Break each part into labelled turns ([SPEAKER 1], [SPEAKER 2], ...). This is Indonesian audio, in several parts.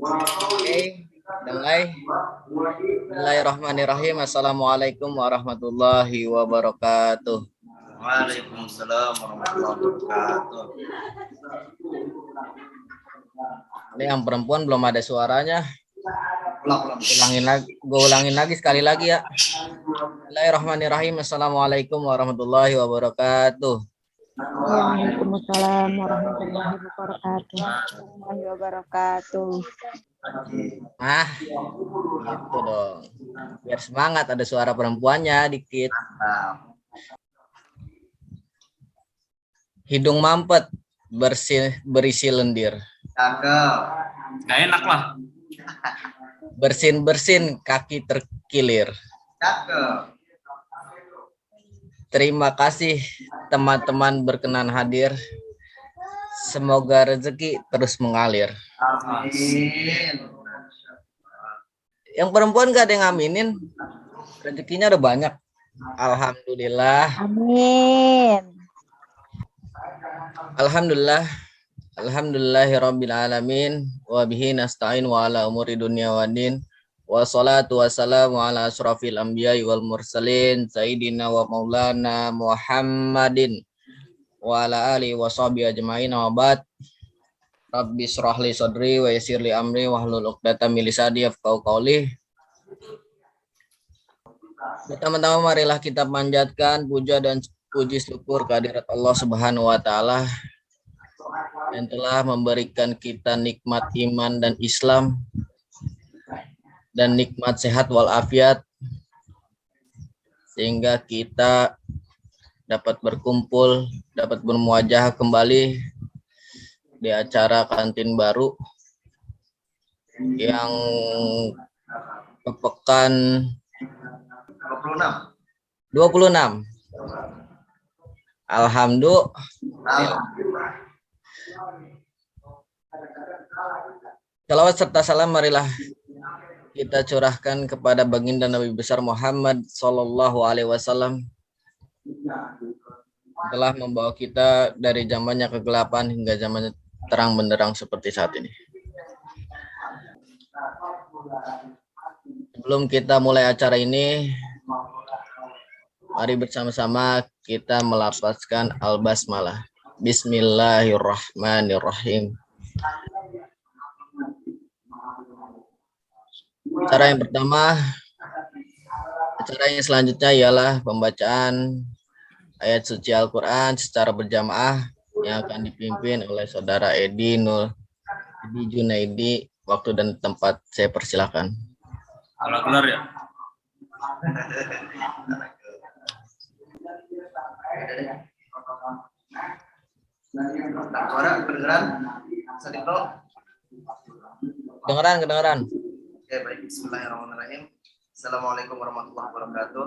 [SPEAKER 1] Oke, mulai. Bismillahirrahmanirrahim. Assalamualaikum warahmatullahi wabarakatuh.
[SPEAKER 2] Waalaikumsalam warahmatullahi wabarakatuh.
[SPEAKER 1] Ini yang perempuan belum ada suaranya.
[SPEAKER 2] Ulang.
[SPEAKER 1] Gue ulangin lagi sekali lagi ya. Bismillahirrahmanirrahim. Assalamualaikum warahmatullahi wabarakatuh.
[SPEAKER 3] Waalaikumsalam warahmatullahi wabarakatuh.
[SPEAKER 1] Nah, gitu dong. Biar semangat, ada suara perempuannya dikit. Hidung mampet, berisi lendir.
[SPEAKER 2] Cakep.
[SPEAKER 4] Gak enak lah.
[SPEAKER 1] Bersin-bersin, kaki terkilir.
[SPEAKER 2] Cakep.
[SPEAKER 1] Terima kasih teman-teman berkenan hadir. Semoga rezeki terus mengalir.
[SPEAKER 2] Amin.
[SPEAKER 1] Yang perempuan gak ada yang ngaminin. Rezekinya udah banyak. Alhamdulillah.
[SPEAKER 3] Amin.
[SPEAKER 1] Alhamdulillah. Alhamdulillahirabbil alamin wa bihi nasta'in wa ala umuri dunya waddin. Wassalatu wassalamu ala asrafil anbiya'i wal mursalin sayyidina wa maulana Muhammadin wa ala alihi wa sahbihi ajmain wa ba'd. Rabbi shrah li sadri wa yassir li amri wahlul 'uqdatam min lisani yafqahu qawli. Pertama-tama marilah kita panjatkan puja dan puji syukur kehadirat Allah Subhanahu wa taala yang telah memberikan kita nikmat iman dan Islam dan nikmat sehat walafiat sehingga kita dapat berkumpul, dapat bermuajah kembali di acara kantin baru yang pekan 26. Alhamdulillah. Salawat serta salam marilah kita curahkan kepada baginda Nabi besar Muhammad Sallallahu Alaihi Wasallam, telah membawa kita dari zamannya kegelapan hingga zaman terang benderang seperti saat ini. Sebelum kita mulai acara ini, mari bersama-sama kita melafazkan al-basmalah. Bismillahirrahmanirrahim. Acara yang pertama, acara yang selanjutnya ialah pembacaan ayat suci Al-Quran secara berjamaah yang akan dipimpin oleh saudara Edi Junaidi. Waktu dan tempat saya persilakan.
[SPEAKER 4] Gelar ya.
[SPEAKER 1] Kedengeran.
[SPEAKER 2] Oke, baik. Bismillahirrahmanirrahim. Assalamualaikum warahmatullahi wabarakatuh.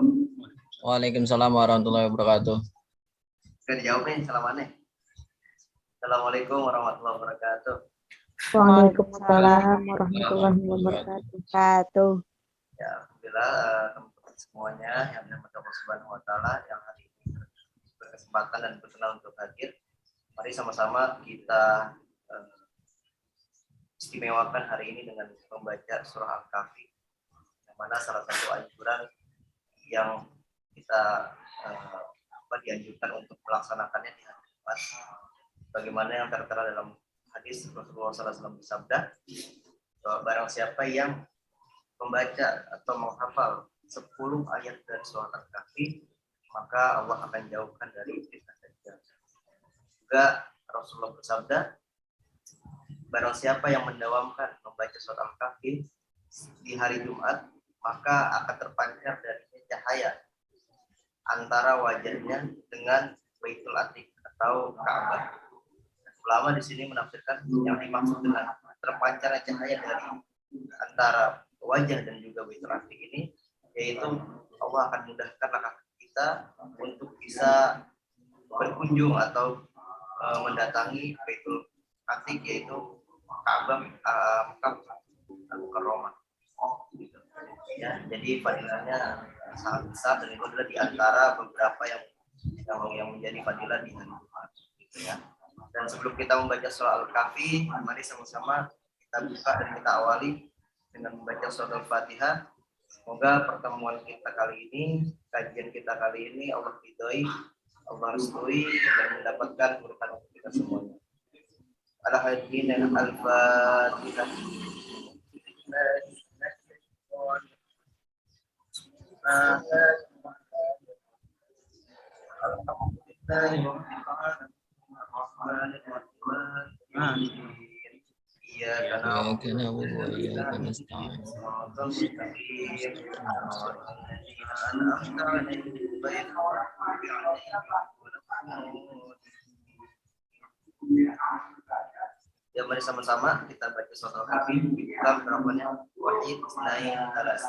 [SPEAKER 1] Waalaikumsalam warahmatullahi wabarakatuh.
[SPEAKER 2] Oke, dijawab nih salamannya. Assalamualaikum warahmatullahi wabarakatuh.
[SPEAKER 3] Waalaikumsalam warahmatullahi wabarakatuh.
[SPEAKER 2] Ya, alhamdulillah teman-teman semuanya yang dirahmati Allah Subhanahu wa taala yang hari ini berkesempatan dan berkenan untuk hadir. Mari sama-sama kita istimewakan hari ini dengan membaca surah Al-Kahfi, yang mana salah satu anjuran yang kita dianjurkan untuk melaksanakannya di hari Jumat. Bagaimana yang tertera dalam hadis Rasulullah SAW bersabda, bahwa barang siapa yang membaca atau menghafal 10 ayat dari surah Al-Kahfi, maka Allah akan jauhkan dari fitnah dajjal. Juga Rasulullah bersabda, barang siapa yang mendawamkan membaca surah Al-Kahfi di hari Jumat, maka akan terpancar darinya cahaya antara wajahnya dengan Baitul Atiq atau Ka'bah. Ulama di sini menafsirkan yang dimaksud dengan terpancarnya cahaya dari antara wajah dan juga Baitul Atiq ini, yaitu Allah akan mudahkan langkah kita untuk bisa berkunjung atau mendatangi Baitul Atiq, yaitu Ka'bah Al-Mukarramah. Ya, jadi fadilahnya sangat besar dan itu adalah di antara beberapa yang menjadi fadilah di hari Jumat, gitu ya. Dan sebelum kita membaca surah Al-Kahfi, mari sama-sama kita buka dan kita awali dengan membaca surat Al-Fatihah. Semoga pertemuan kita kali ini, kajian kita kali ini Allah ridhoi, Allah restui dan mendapatkan berkah untuk kita semuanya. Al-Hadirin Al-Fatihah.
[SPEAKER 1] إياك نعبد وإياك نستعين
[SPEAKER 2] Ya, mari sama-sama kita baca surat Al-Kahfi. Kita berapanya wahid naik alas.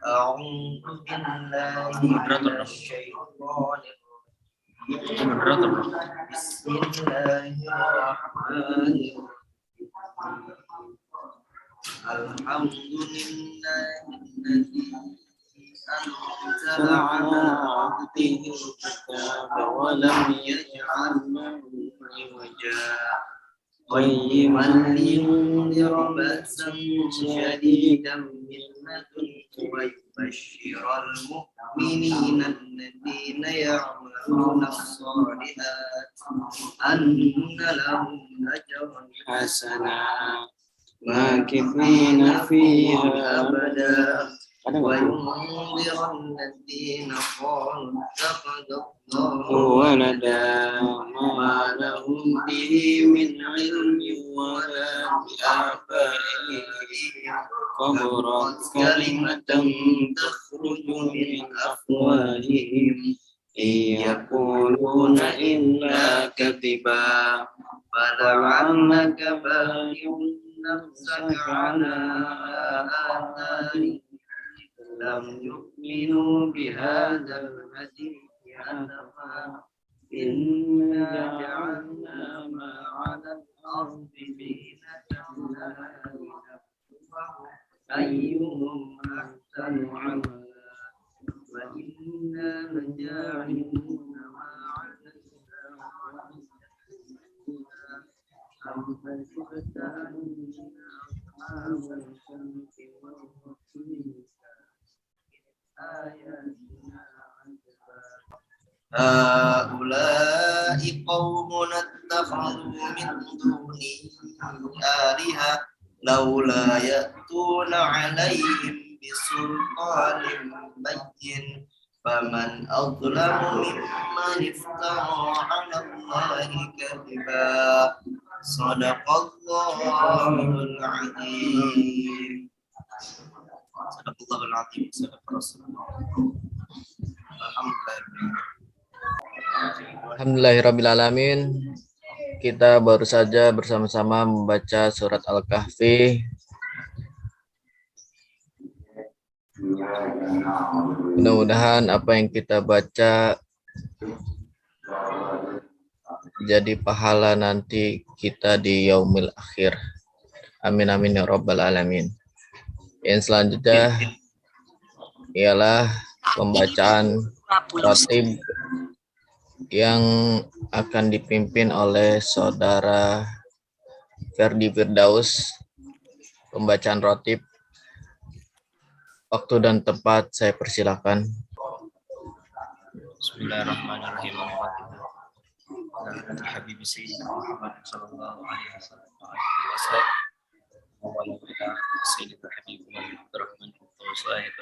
[SPEAKER 2] A'udzu billahi minasyaitonir
[SPEAKER 4] Moderator.
[SPEAKER 2] Bismillahirrahmanirrahim. Alhamdulillahilladzi anzala ala abdihi al-kitaba wa lam yaj'al lahu iwaja qayyiman liyundira ba'san shadidan min ladunhu wa yubashshiral mu'minina alladhina ya'maluna as-solihat anna lahum ajran hasanah makithina fiha abada wa yunzira alladhina qalu ittakhadallahu walada ma lahum bihi min ilmin wa la bi'abaihim kaburat kalimatan takhruju min afwahihim yaquluna illa kadhiba fala'annaka baqi'un nafsaka ala athari lam yu'minu bihadzal hadith anafa inna ja'alna ma'ala al-ardi binatan ayyuhum ahsanu 'amala wa inna laja'iluna ma'ala Haula'i qaumun attakhadhu min dunihi aliha laula ya'tuna 'alaihim bisultanin bayyin faman adlamu mimman iftara 'ala Allahi kadhiba sadaqallahul 'azim. Sadaqallahul 'azim. Sadaqallahu Rasulullah.
[SPEAKER 1] Alhamdulillahirrabbilalamin. Kita baru saja bersama-sama membaca surat Al-Kahfi. Mudah-mudahan apa yang kita baca jadi pahala nanti kita di yaumil akhir. Amin amin ya rabbal alamin. Yang selanjutnya ialah pembacaan ratib yang akan dipimpin oleh saudara Ferdi Firdaus. Pembacaan ratib, waktu dan tempat saya persilakan.
[SPEAKER 2] Bismillahirrahmanirrahim. Habib Sayyidina Muhammad sallallahu alaihi wasallam wa ala Sayyidina Habibina Abdurrahman Al-Sahib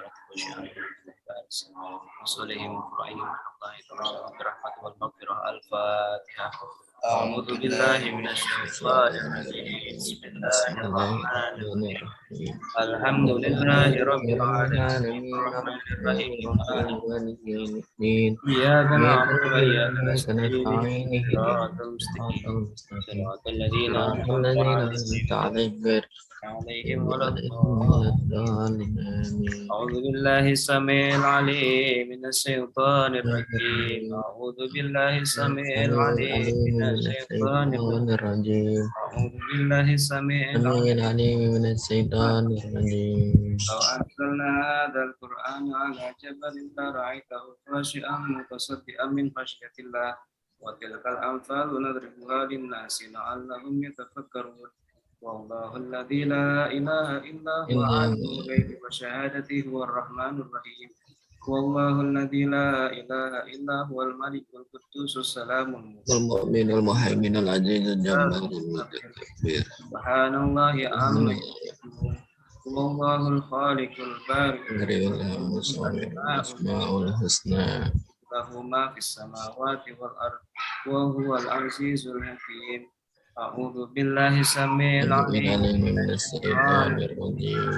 [SPEAKER 2] Al-Fatihah. A'udzu billahi minasyaitonir rajim. Bismillahirrahmanirrahim. Alhamdulillahirabbil alamin. Arrahmanirrahim. Iyyaka na'budu wa iyyaka nasta'in. Ihdinas siratal ladzina an'amta 'alaihim waladdallin. A'udzu billahi samil 'alim minas syaitonir rajim. A'udzu billahi samil 'alim minas syaitonir rajim. A'udzu billahi samil 'alim minas syaitonir rajim. Law anzalna hadzal qur'ana 'ala jabalin lara'aitahu khashi'an mutasaddian min khashyatillah wa tilkal amsalu nadribuha lin-nasi la'allahum yatafakkarun.
[SPEAKER 4] والله الذي لا إله إلا هو عالم الغيب والشهادة هو الرحمن الرحيم. والله الذي لا إله إلا هو الملك القدوس السلام
[SPEAKER 1] المؤمن المهيمن العزيز الجبار المتكبر.
[SPEAKER 4] سبحان الله عما يشركون. والله الخالق البارئ
[SPEAKER 1] الأسماء الحسنى
[SPEAKER 4] له ما في السماوات والأرض وهو العزيز الحكيم. أعوذ بالله السميع العليم
[SPEAKER 1] من الشيطان الرجيم.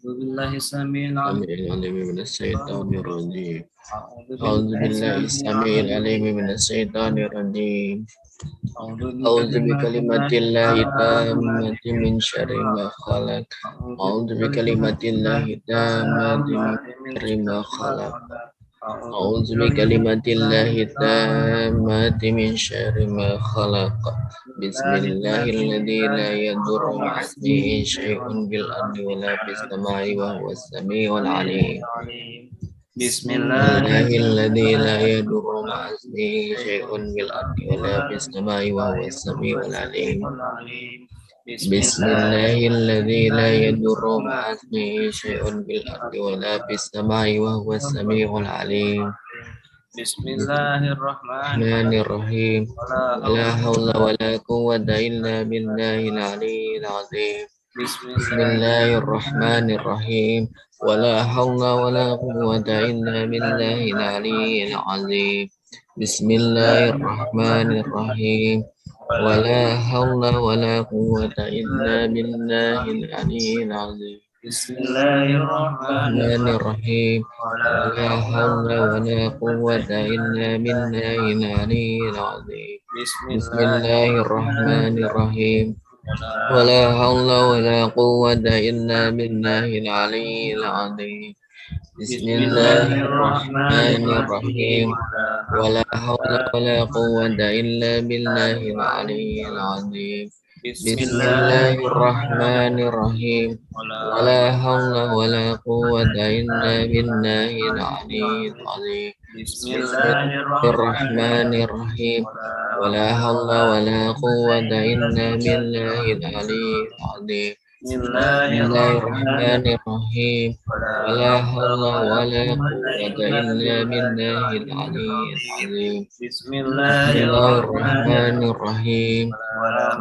[SPEAKER 4] أعوذ بالله السميع العليم
[SPEAKER 1] من الشيطان الرجيم. أعوذ بالله السميع العليم من الشيطان الرجيم. أعوذ بكلمات الله التامة من شر ما خلق. أعوذ بكلمات الله التامة من شر ما خلق. أعوذ بكلمات الله التامة من شر ما خلق. بسم الله الذي لا يضر مع اسمه شيء في الأرض ولا في السماء وهو السميع العليم. بسم الله الذي لا يضر مع اسمه شيء في الأرض ولا في السماء وهو السميع العليم. بسم الله الذي لا يضر مع اسمه شيء في الأرض ولا في السماء وهو السميع العليم. بسم الله الرحمن الرحيم. ولا حول ولا قوة إلا بالله العلي العظيم. بسم الله الرحمن الرحيم. ولا حول ولا قوة إلا بالله العلي العظيم. بسم الله الرحمن الرحيم. ولا حول ولا قوة إلا بالله العلي العظيم. بسم الله الرحمن الرحيم. ولا حول ولا قوة إلا بالله العلي العظيم. بسم الله الرحمن الرحيم. ولا حول ولا قوة إلا بالله العلي العظيم. بسم الله الرحمن الرحيم. ولا حول ولا قوة إلا بالله العلي العظيم. بسم الله الرحمن الرحيم. ولا حول ولا قوة إلا بالله العلي العظيم. بسم الله الرحمن الرحيم. ولا حول ولا قوة إلا بالله العلي العظيم. بسم الله الرحمن الرحيم. ولا حول ولا قوة إلا بالله العلي العظيم. بسم الله الرحمن الرحيم.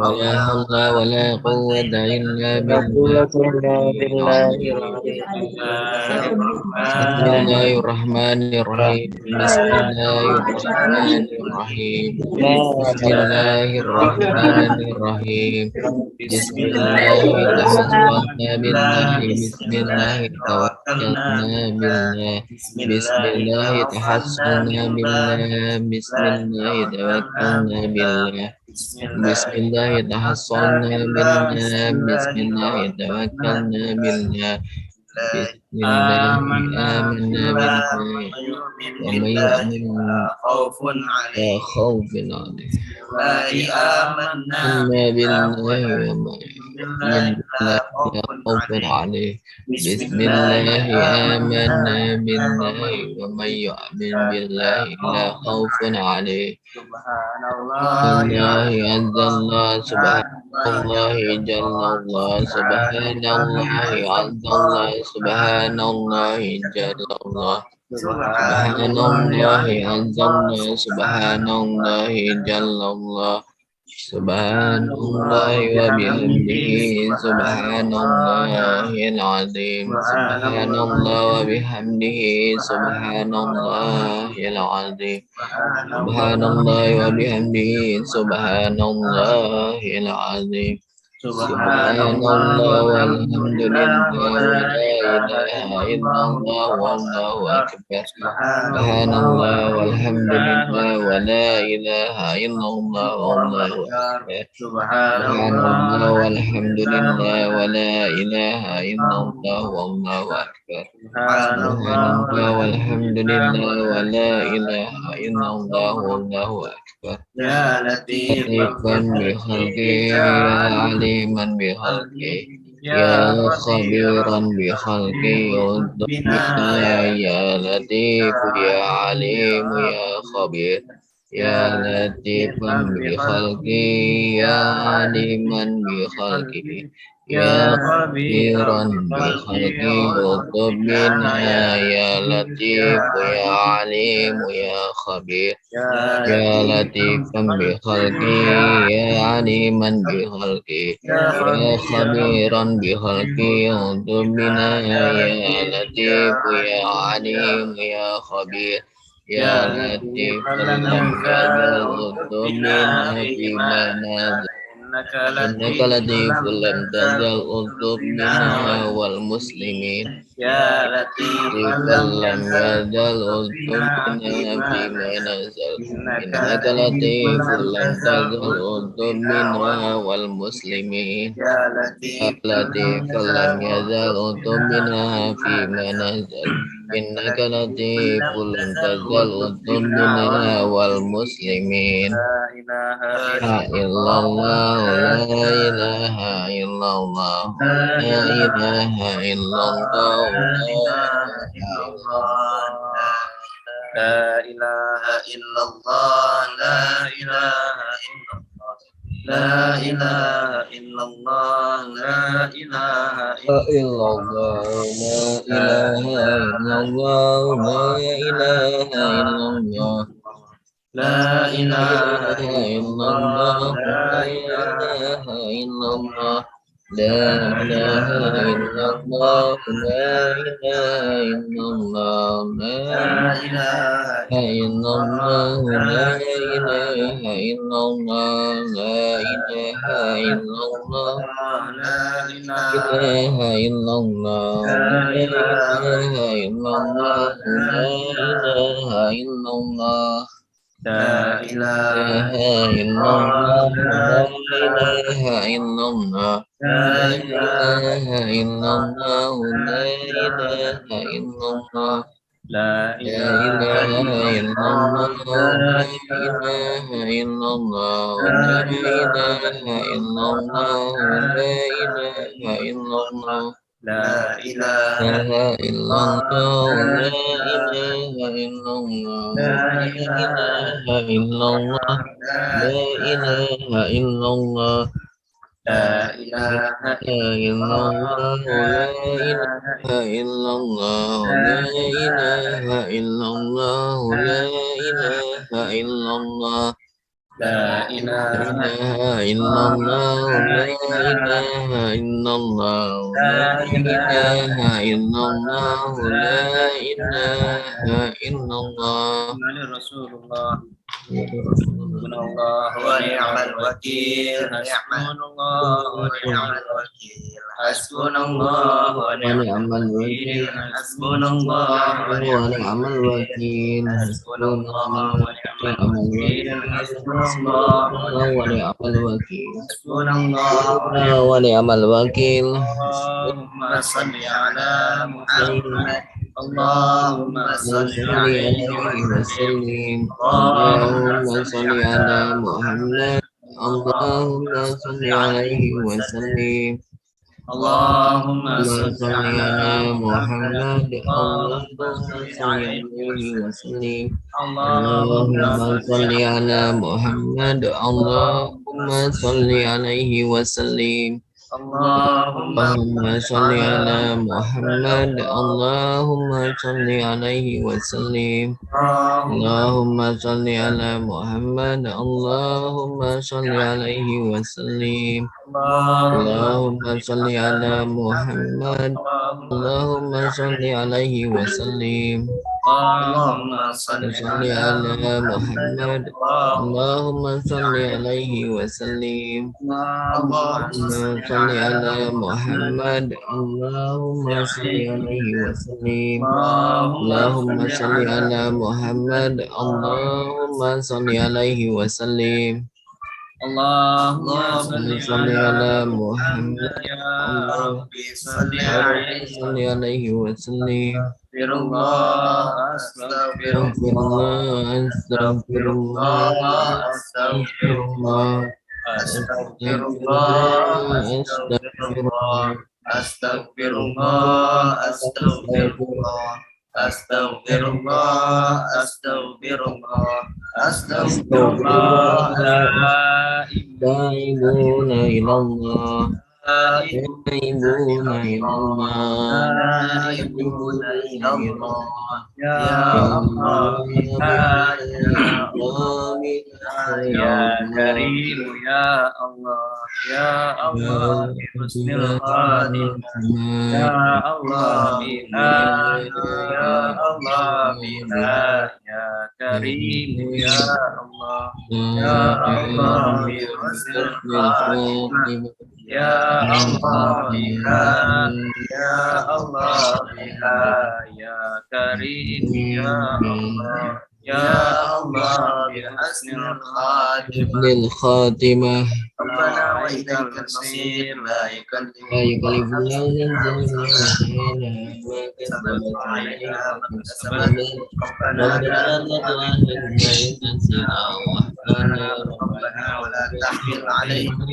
[SPEAKER 1] ولا حول ولا قوة إلا بالله العظيم. بسم الله الرحمن الرحيم. بسم الله الرحمن الرحيم. بسم الله الرحمن الرحيم. بسم الله توكلنا بالله. بسم الله توكلنا بالله. بسم الله تحسنا بالله. بسم الله توكلنا بالله. بسم الله تحصلنا بالله. بسم الله توكلنا بالله. بسم الله آمنا بالله. ومن يؤمن لا خوف عليه. آمنا بالله وما يؤمن لا خوف عليه. بسم الله آمنا بالله ومن يؤمن بالله لا خوف عليه. الله عز الله سبحان الله جل الله سبحان الله عز الله سبحان الله جل الله سبحان الله عز الله سبحان الله جل الله سبحان الله وبحمده سبحان الله العظيم. سبحان الله وبحمده سبحان الله العظيم. سبحان الله وبحمده سبحان الله العظيم. سبحان الله والحمد لله ولا إله إلا الله والله أكبر. سبحان الله والحمد لله ولا إله إلا الله والله أكبر. سبحان الله والحمد لله ولا إله إلا الله والله أكبر. سبحان الله والحمد لله ولا إله إلا الله والله أكبر.
[SPEAKER 4] يا
[SPEAKER 1] لطيفا بخلقه يا عليما بخلقه يا خبيرا بخلقه انظر بنا يا لطيف يا عليم يا خبير يا لطيفا بخلقه يا عليما بخلقه يا خبيرا بخلقه اكتب بنا يا لطيف يا عليم يا خبير يا لطيفا بخلقه يا عليما بخلقه يا خبيرا بخلقه اكتب بنا يا لطيف يا عليم يا خبير يا لطيف لم يزل اكتب بنا فيما نزل إنك لطيف لم تزل اكتب بنا والمسلمين
[SPEAKER 2] يا لطيف
[SPEAKER 1] لم يزل اكتب بنا فيما نزل إنك لطيف لم تزل اكتب بنا والمسلمين
[SPEAKER 2] يا
[SPEAKER 1] يا
[SPEAKER 2] لطيف
[SPEAKER 1] لطيف لم يزل اكتب بنا فيما نزل إنك لطيف لم تزل اكتب بنا والمسلمين
[SPEAKER 2] لا إله
[SPEAKER 1] لا إلا الله لا إله إلا الله لا إله إلا الله
[SPEAKER 2] لا إله إلا الله لا إله إلا الله لا إله إلا الله لا إله إلا
[SPEAKER 1] الله
[SPEAKER 2] لا إله
[SPEAKER 1] لا إله إلا الله لا إله إلا الله لا إله إلا الله لا إله إلا الله لا إله إلا الله لا إله إلا الله لا إله إلا الله لا إله إلا الله لا إله إلا الله لا إله إلا الله
[SPEAKER 2] لا إله
[SPEAKER 1] إلا الله لا إله إلا الله لا إله إلا الله لا إله إلا الله
[SPEAKER 2] لا
[SPEAKER 1] لا إله إلا الله لا إله إلا الله لا إله إلا الله لا إله إلا الله
[SPEAKER 2] لا
[SPEAKER 1] لا
[SPEAKER 2] إله
[SPEAKER 1] إله إلا الله لا إله إلا الله لا إله إلا الله لا إله إلا الله
[SPEAKER 2] لا
[SPEAKER 1] لا
[SPEAKER 2] إله
[SPEAKER 1] إله إلا الله لا إله إلا الله لا إله إلا الله لا إله إلا الله
[SPEAKER 2] لا
[SPEAKER 1] لا
[SPEAKER 2] إله
[SPEAKER 1] إله إلا الله لا إله إلا الله لا إله إلا الله لا إله إلا الله
[SPEAKER 4] محمد رسول الله
[SPEAKER 1] حسبنا
[SPEAKER 4] حسبنا الله
[SPEAKER 2] ونعم الوكيل
[SPEAKER 4] حسبنا الله
[SPEAKER 2] ونعم الوكيل
[SPEAKER 4] حسبنا الله
[SPEAKER 1] ونعم الوكيل
[SPEAKER 2] حسبنا الله
[SPEAKER 1] ونعم الوكيل
[SPEAKER 4] حسبنا الله ونعم
[SPEAKER 1] ونعم
[SPEAKER 4] الوكيل
[SPEAKER 1] الوكيل
[SPEAKER 4] حسبنا الله
[SPEAKER 1] ونعم الوكيل
[SPEAKER 4] حسبنا الله
[SPEAKER 1] ونعم الوكيل
[SPEAKER 4] اللهم صل على محمد اللهم صل
[SPEAKER 1] صل
[SPEAKER 4] عليه
[SPEAKER 1] عليه وسلم
[SPEAKER 4] اللهم
[SPEAKER 1] اللهم صل على محمد اللهم صل عليه وسلم
[SPEAKER 4] اللهم
[SPEAKER 1] اللهم
[SPEAKER 4] صل
[SPEAKER 1] صل
[SPEAKER 4] على
[SPEAKER 1] على
[SPEAKER 4] محمد
[SPEAKER 1] محمد اللهم
[SPEAKER 4] اللهم
[SPEAKER 1] صل
[SPEAKER 4] صل عليه
[SPEAKER 1] عليه وسلم
[SPEAKER 4] اللهم
[SPEAKER 1] اللهم
[SPEAKER 4] صل
[SPEAKER 1] صل على
[SPEAKER 4] على
[SPEAKER 1] محمد اللهم صل عليه وسلم
[SPEAKER 4] اللهم
[SPEAKER 1] اللهم صل على محمد اللهم صل عليه وسلم اللهم صل على محمد اللهم صل عليه وسلم اللهم صل على محمد اللهم صل عليه وسلم
[SPEAKER 4] اللهم صل
[SPEAKER 1] صل على محمد اللهم صل عليه وسلم اللهم صل على محمد اللهم صل عليه وسلم اللهم صل على محمد اللهم صل عليه وسلم
[SPEAKER 4] اللهم
[SPEAKER 1] اللهم صل على محمد
[SPEAKER 4] يا ربي صل
[SPEAKER 1] اللهم صل عليه وسلم
[SPEAKER 4] أستغفر الله أستغفر
[SPEAKER 1] استغفر الله استغفر الله استغفر الله
[SPEAKER 4] أستغفر الله أستغفر الله أستغفر الله أستغفر الله
[SPEAKER 2] Astaghfirullah, astaghfirullah, astaghfirullah, la
[SPEAKER 1] taibuna ilallah,
[SPEAKER 2] ilaha
[SPEAKER 1] taibuna ilallah,
[SPEAKER 2] taibuna ilallah. Ya
[SPEAKER 1] ya
[SPEAKER 2] Allah,
[SPEAKER 1] Allah,
[SPEAKER 2] ya
[SPEAKER 1] Allah,
[SPEAKER 2] ya Karim, ya Allah, ya Allah, bi husnil khatimah. Ya Allah biha, ya Allah biha, ya Karim, ya Allah, ya Allah bi husnil khatimah. Ya Allah biha, ya Allah biha, ya Karim, ya Allah, ya Allah bi husnil khatimah.
[SPEAKER 1] lil khatimah.
[SPEAKER 2] ربنا وإليك المصير لا يكلف
[SPEAKER 1] لا يكلف الله نفسا
[SPEAKER 2] سبحانك عليها ما كسبت ربنا
[SPEAKER 1] ربنا
[SPEAKER 2] لا
[SPEAKER 1] لا تؤاخذنا إن نسينا وأخطأنا
[SPEAKER 2] ربنا ولا تحمل علينا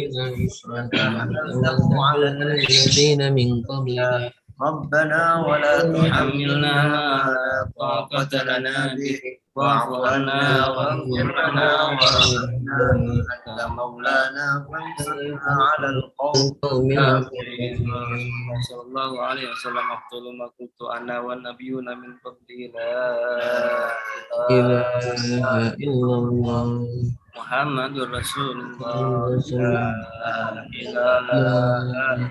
[SPEAKER 1] إصرا كما حملته على الذين من قبلنا
[SPEAKER 2] ربنا ولا تحملنا ما لا طاقة لنا به واعف عنا واغفر لنا وارحمنا أنت مولانا فانصرنا على القوم الكافرين. صلى الله عليه وسلم أفضل ما كنت أنا والنبيون من قبلي لا
[SPEAKER 1] إله إلا الله
[SPEAKER 2] محمد رسول الله لا إله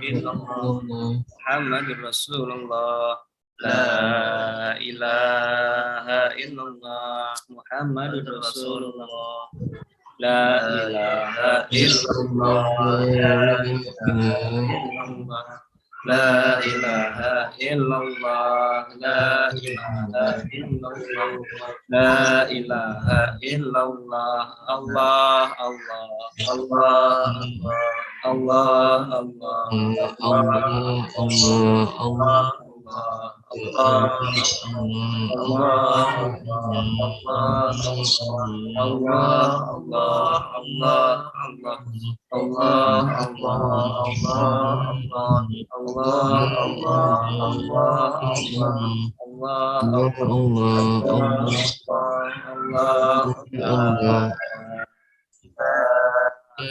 [SPEAKER 2] إلا الله محمد رسول الله لا إله إلا الله محمد رسول الله لا إله إلا الله لا إله إلا الله لا إله إلا الله لا إله إلا الله الله الله الله الله الله الله الله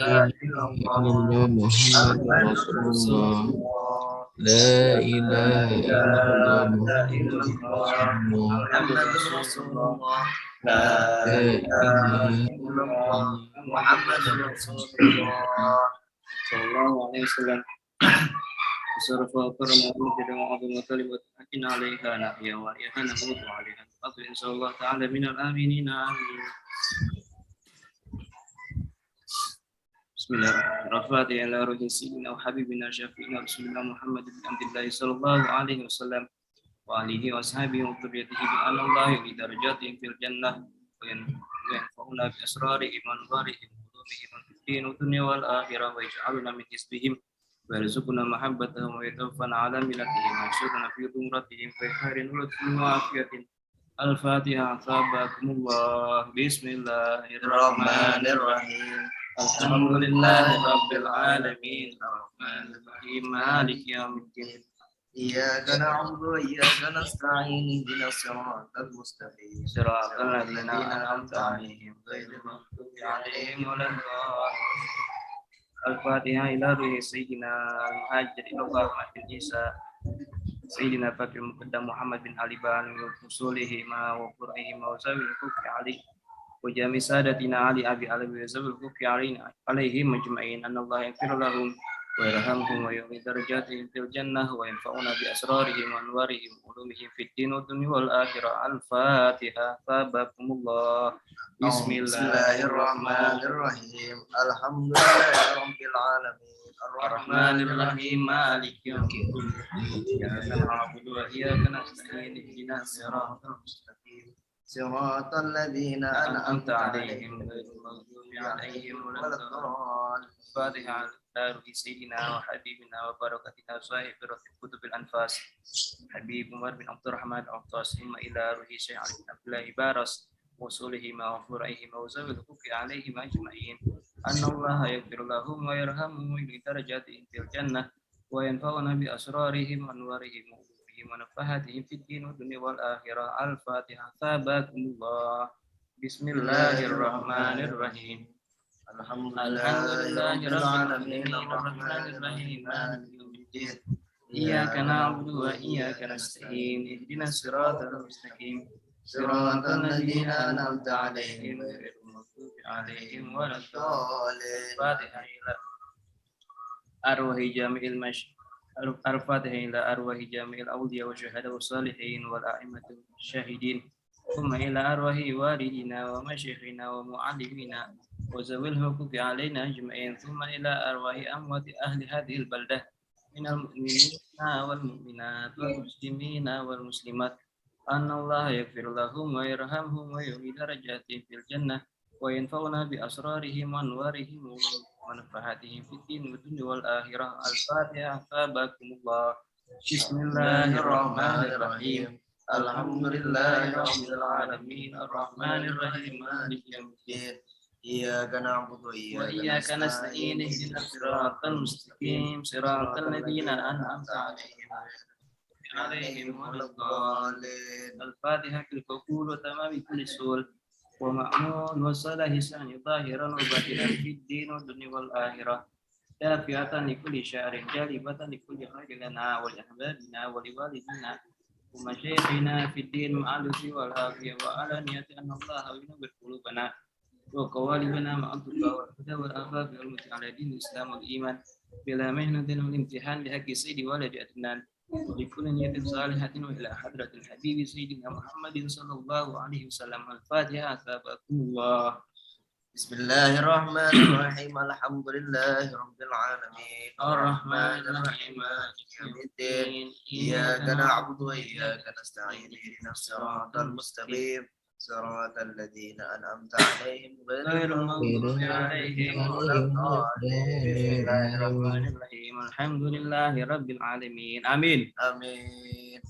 [SPEAKER 1] لا إله إلا الله
[SPEAKER 2] محمد رسول الله لا
[SPEAKER 1] إله
[SPEAKER 2] إلا الله محمد رسول الله صلى الله عليه وسلم صرف وكرم ومجد وعظم كلمة حكنا عليها نحيا وعليها نموت وعليها نقضي إن شاء الله تعالى من الآمنين آمين. بسم الله الرحمن الرحيم على روح سيدنا وحبيبنا شفيعنا رسول الله محمد بن عبد الله صلى الله عليه وسلم وآله وأصحابه وذريته بأن الله بدرجاتهم في الجنة وينفعنا بأسرارهم وأنوارهم وعلومهم في الدين والدنيا والآخرة ويجعلنا من حزبهم ويرزقنا محبتهم ويتوفنا على ملتهم ويحشرنا في زمرتهم في خير ولطف وعافية. الفاتحة. ثابكم الله. بسم الله الرحمن الرحيم. الحمد لله رب العالمين الرحمن الرحيم مالك يوم الدين. إياك نعبد وإياك نستعين اهدنا الصراط المستقيم صراط الذين أنعمت عليهم غير المغضوب عليهم ولا الضالين. الفاتحة إلى روح سيدنا المهاجر إلى الله محمد عيسى سيدنا بكر المقدم محمد بن علي بن وصولهما وقرئهما وزوي الكفر عليه وجميع سادتنا علي أبي علي وزوي الكفر عليهم أجمعين أن الله يغفر لهم ويرحمهم ويعلي درجاتهم في الجنة وينفعنا بأسرارهم وأنوارهم وعلومهم في الدين والدنيا والآخرة. الفاتحة. ثابكم الله. بسم الله الرحمن الرحيم. الحمد لله رب العالمين الرحمن الرحيم مالك يوم الدين. إياك نعبد وإياك نستعين اهدنا الصراط المستقيم صراط الذين أنعمت عليهم غير المغضوب عليهم ولا الضالين. الفاتحة. على سيدنا وحبيبنا وبركتنا صاحب كتب الأنفاس حبيب عمر بن عبد الرحمن العطاس ثم إلى روح شيخ علي بن عبد الله بارس وصولهما وفرعهما وزوج الحق عليهم أجمعين أن الله يغفر لهم ويرحمهم ويجعل درجاتهم في الجنة وينفعنا بأسرارهم وأنوارهم وعلومهم
[SPEAKER 4] ونفحاتهم في الدين والدنيا والآخرة. الفاتحة. ثابكم الله. بسم الله الرحمن الرحيم. الحمد لله رب العالمين الرحمن الرحيم مالك يوم الدين. إياك نعبد وإياك نستعين. اهدنا الصراط المستقيم صراط الذين أنعمت عليهم غير المغضوب عليهم ولا الضالين. الفاتحة إلى أرواح جميع الفاتحة إلى أرواح جميع الأولياء والشهداء والصالحين والأئمة الشاهدين، ثم إلى أرواح والدينا ومشايخنا ومعلمينا وذوي الحقوق علينا أجمعين، ثم إلى أرواح أموات أهل هذه البلدة من المؤمنين والمؤمنات والمسلمين والمسلمات، أن الله يغفر لهم ويرحمهم ويعلي درجاتهم في الجنة وينفعنا بأسرارهم وأنوارهم ونفحاتهم في الدين والدنيا والآخرة. الفاتحة. ثابكم الله. بسم الله الرحمن الرحيم. الحمد لله رب العالمين الرحمن الرحيم مالك يوم الدين.
[SPEAKER 2] إياك نعبد
[SPEAKER 4] وإياك نستعين. اهدنا الصراط المستقيم صراط الذين أنعمت عليهم ولا الضالين. الفاتحة. القبول وتمام كل سؤال ومأمون وصلاح سان ظاهرا وباطنا في الدين والدنيا والآخرة، دافعة لكل شر جالبة لكل خير لنا ولأحبابنا ولوالدينا ومشايخنا في الدين مع اليسر والعافية وعلانية، أن الله ينور قلوبنا وقوالبنا مع التقى والهدى والعفاف والمتع على دين الإسلام والإيمان بلا مهنة والامتحان لحق سيد ولد أدنان ولكل نية صالحة وإلى حضرة الحبيب سيدنا محمد صلى الله عليه وسلم. الفاتحة. ثابكم الله.
[SPEAKER 2] بسم الله الرحمن الرحيم. الحمد لله رب العالمين
[SPEAKER 4] الرحمن الرحيم
[SPEAKER 2] مالك يوم الدين. إياك نعبد وإياك نستعين. اهدنا الصراط المستقيم صراط الذين أنعمت عليهم غير المغضوب عليهم ولا الضالين.
[SPEAKER 4] بسم الله الرحمن الرحيم. الحمد لله رب العالمين. آمين.
[SPEAKER 2] آمين.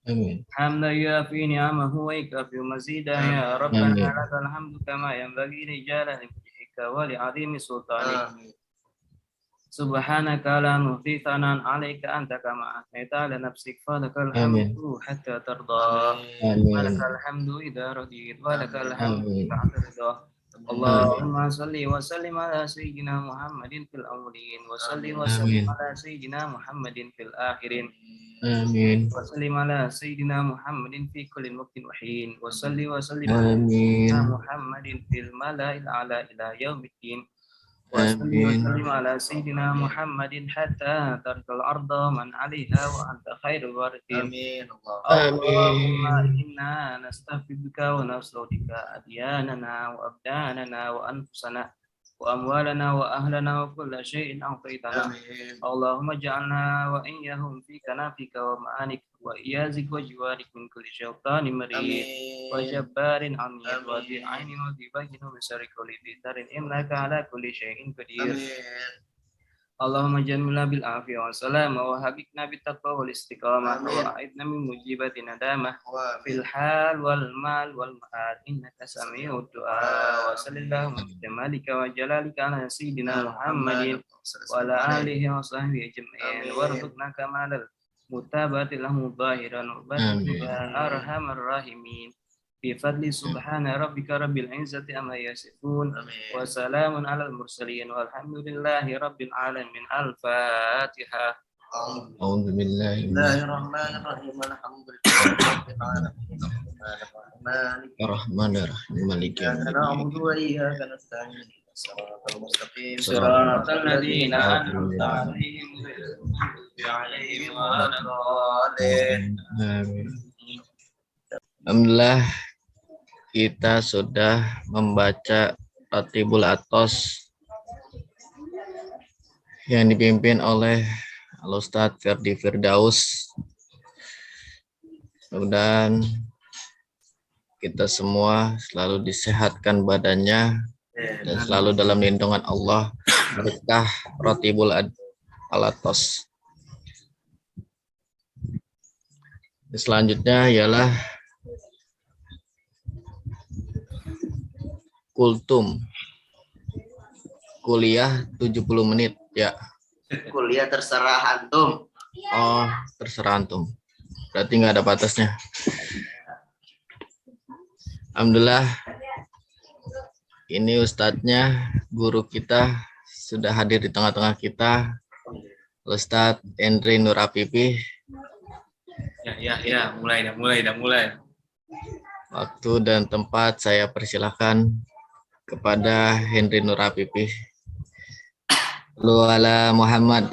[SPEAKER 1] Amin.
[SPEAKER 4] حمدا يوافي نعمه ويكافئ مزيدا. يا ربنا
[SPEAKER 1] آمين.
[SPEAKER 4] لك الحمد كما ينبغي لجلال وجهك ولعظيم سلطانك.
[SPEAKER 2] آمين.
[SPEAKER 4] سبحانك لا نحصي ثناء عليك أنت كما أثنيت على نفسك، فلك الحمد حتى ترضى،
[SPEAKER 1] Amin.
[SPEAKER 4] ولك الحمد إذا رضيت، ولك الحمد
[SPEAKER 1] آمين.
[SPEAKER 4] بعد رضا. اللهم صل وسلم على سيدنا محمد في الأولين، وصل وسلم
[SPEAKER 1] آمين.
[SPEAKER 4] على سيدنا محمد في الآخرين،
[SPEAKER 1] Amin.
[SPEAKER 4] وسلم على سيدنا محمد في كل وقت وحين، وصل وسلم على سيدنا
[SPEAKER 1] Amin.
[SPEAKER 4] محمد في الملأ الأعلى إلى يوم الدين، وصل وسلم على سيدنا محمد حتى ترك الأرض من عليها وأنت خير الوارثين.
[SPEAKER 2] آمين.
[SPEAKER 4] اللهم إنا نستغفرك ونستودعك أدياننا وأبداننا وأنفسنا وأموالنا وأهلنا وكل شيء أعطيتنا.
[SPEAKER 2] آمين.
[SPEAKER 4] اللهم اجعلنا وإياهم في كنافك ومعانك وإيازك وجوارك من كل شيطان مريد وجبار عنيد وذي عين وذي بين من شر كل ذي ذر، إنك على كل شيء قدير. اللهم جملنا بالعافية والسلامة وهبنا بالتقوى والاستقامة وأعذنا من مجيبة ندامة في الحال والمال والمآل، إنك سميع الدعاء. وصل اللهم بجمالك وجلالك على سيدنا محمد وعلى آله وصحبه أجمعين، وارزقنا كمال المتابعة له ظاهرا وباطنا يا أرحم الراحمين، بفضل سبحان ربك رب العزة عما يصفون وسلام على المرسلين والحمد لله رب العالمين. الفاتحة.
[SPEAKER 1] أعوذ بالله
[SPEAKER 2] بسم الله الرحمن الرحيم. الحمد لله رب العالمين
[SPEAKER 1] الرحمن الرحيم مالك يوم
[SPEAKER 2] إياك
[SPEAKER 1] الدين.
[SPEAKER 2] نعبد وإياك نستعين. الصراط المستقيم
[SPEAKER 4] صراط الذين أنعمت عليهم غير المغضوب عليهم ولا الضالين.
[SPEAKER 1] Amin. Alhamdulillah, kita sudah membaca Ratibul Atos yang dipimpin oleh Al-Ustadz Ferdi Firdaus. Mudah-mudahan kita semua selalu disehatkan badannya dan selalu dalam lindungan Allah berkah Ratibul Atos. Selanjutnya ialah kultum, kuliah 70 menit ya.
[SPEAKER 2] Kuliah terserah antum.
[SPEAKER 1] Oh, terserah antum. Berarti nggak ada batasnya. Alhamdulillah, ini ustadznya, guru kita sudah hadir di tengah-tengah kita, Ustadz Henry Nur Apipi.
[SPEAKER 4] Ya, mulai.
[SPEAKER 1] Waktu dan tempat saya persilahkan kepada Henry Nur Apipi. Lu ala Muhammad.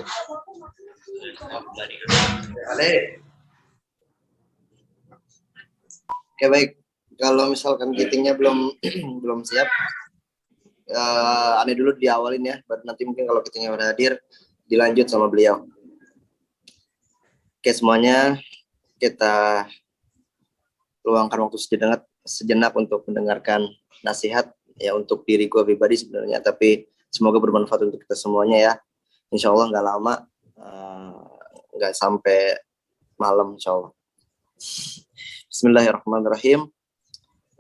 [SPEAKER 2] Oke, baik. Kalau misalkan gitingnya belum belum siap, aneh dulu diawalin ya. Baru nanti mungkin kalau gitingnya udah hadir, dilanjut sama beliau. Oke, semuanya kita luangkan waktu sejenak untuk mendengarkan nasihat ya untuk diri gue pribadi sebenarnya, tapi semoga bermanfaat untuk kita semuanya ya. Insya Allah nggak lama, nggak sampai malam insya Allah. Bismillahirrahmanirrahim.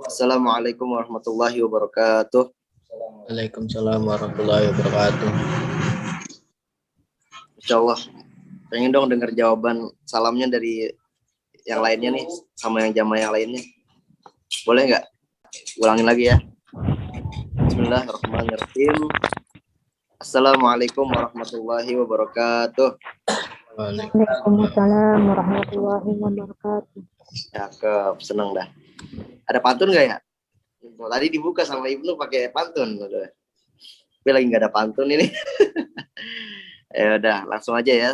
[SPEAKER 2] Assalamualaikum warahmatullahi wabarakatuh.
[SPEAKER 1] Waalaikumsalam warahmatullahi wabarakatuh.
[SPEAKER 2] Insya Allah pengen dong dengar jawaban salamnya dari yang lainnya nih sama yang jamaah yang lainnya. Boleh nggak? Ulangin lagi ya. Bismillahirrahmanirrahim. Assalamualaikum warahmatullahi wabarakatuh.
[SPEAKER 3] Waalaikumsalam warahmatullahi wabarakatuh.
[SPEAKER 2] Cakep, seneng dah. Ada pantun nggak ya? Tadi dibuka sama Ibnu pakai pantun. Tapi lagi nggak ada pantun ini. Ya udah, langsung aja ya.